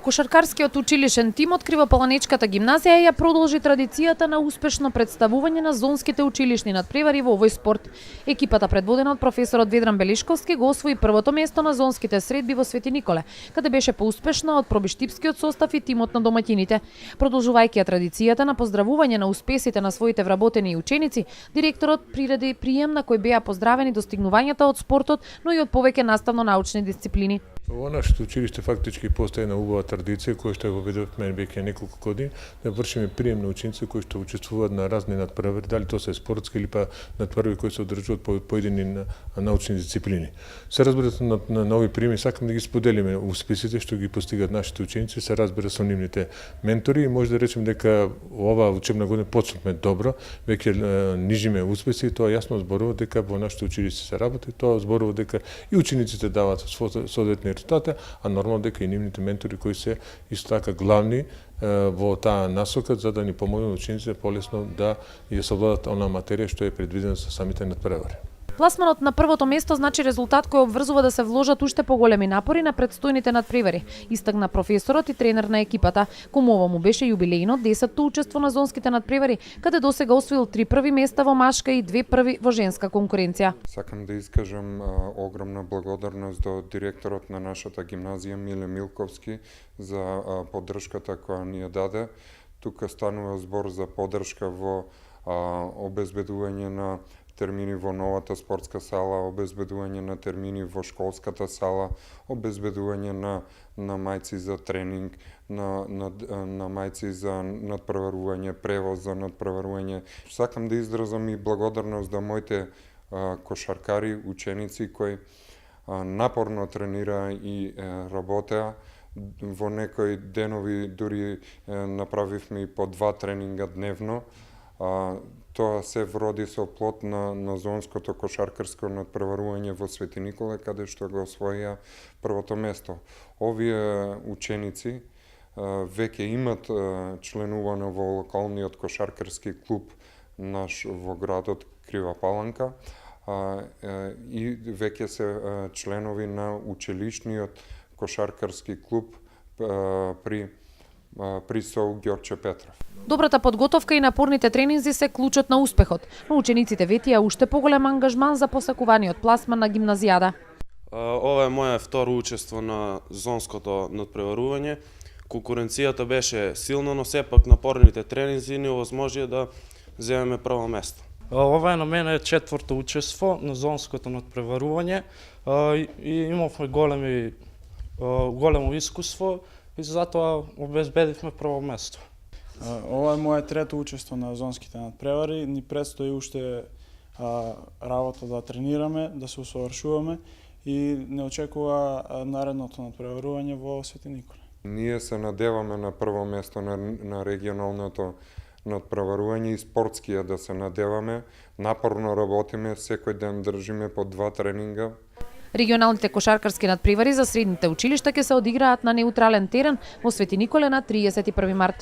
Кошаркарскиот училишен тим од Кривопаланечката гимназија ја продолжи традицијата на успешно представување на зонските училишни надпревари во овој спорт. Екипата предводена од професорот Ведран Белишковски го освои првото место на зонските средби во Свети Николе, каде беше поуспешна од пробиштипскиот состав и тимот на домаќините. Продолжувајќи ја традицијата на поздравување на успесите на своите вработени ученици, директорот приреди прием на кој беа поздравени достигнувањата од спортот, но и од повеќе наставно-научни дисциплини. Во нашето училиште фактички постои една убава традиција која што го ведувме веќе неколку години да вршиме прием на ученици кои што учествуваат на разни надпревари, дали тоа се спортски или па надпревари кои се одржуваат по поедини научни дисциплини. Се разбира на нови приеми сакам да ги споделиме успесите што ги постигаат нашите ученици, се разбира со нивните ментори и може да речем дека ова учебна година почнавме добро, веќе нижиме успеси, тоа јасно зборува дека во нашето училиште се работи, тоа зборува дека и учениците даваат соодветни резултати, а нормално дека и нивните ментори кои се исто така главни во таа насока за да ни помогнат учениците полесно да ја совладат она материја што е предвидена со самите надпревари. Пласманот на првото место значи резултат кој обврзува да се вложат уште поголеми напори на предстојните надпревари, истакна професорот и тренер на екипата. Кому му беше јубилејно 10-то учество на зонските надпревари, каде досега освоил 3 први места во машка и 2 први во женска конкуренција. Сакам да искажам огромна благодарност до директорот на нашата гимназија Миле Милковски за поддршката која ни ја даде. Тука станува збор за поддршка во обезбедување на термини во новата спортска сала, обезбедување на термини во школската сала, обезбедување на мајци за тренинг, на мајци за надпреварување, превоз за надпреварување. Сакам да изразам и благодарност до моите кошаркари, ученици кои напорно тренира и работеа. Во некои денови дури направивме и по 2 тренинга дневно. Тоа се вроди со плод на зонското кошаркарско надпреварување во Свети Николе, каде што го освоија првото место. Овие ученици веќе имат членувано во локалниот кошаркарски клуб наш во градот Крива Паланка и веќе се членови на училишниот кошаркарски клуб при СОУ Ѓорче Петров. Добрата подготовка и напорните тренинзи се клучот на успехот, но учениците ветија уште поголем ангажман за посакуваниот пласман на гимназијада. Ова е моје второ учество на зонското надпреварување. Конкуренцијата беше силна, но сепак напорните тренинзи ни овозможија да земеме прво место. Ова е на мене четврто учество на зонското надпреварување и имавме големо искуство и затоа обезбедивме прво место. Ова е моје трето учество на зонските надпревари. Ни предстои уште работа да тренираме, да се усовршуваме и не очекува наредното надпреварување во Свети Николе. Ние се надеваме на прво место на регионалното надпреварување и спортскија да се надеваме. Напорно работиме, секој ден држиме по 2 тренинга. Регионалните кошаркарски надпревари за средните училишта ќе се одиграат на неутрален терен во Свети Николе на 31 март.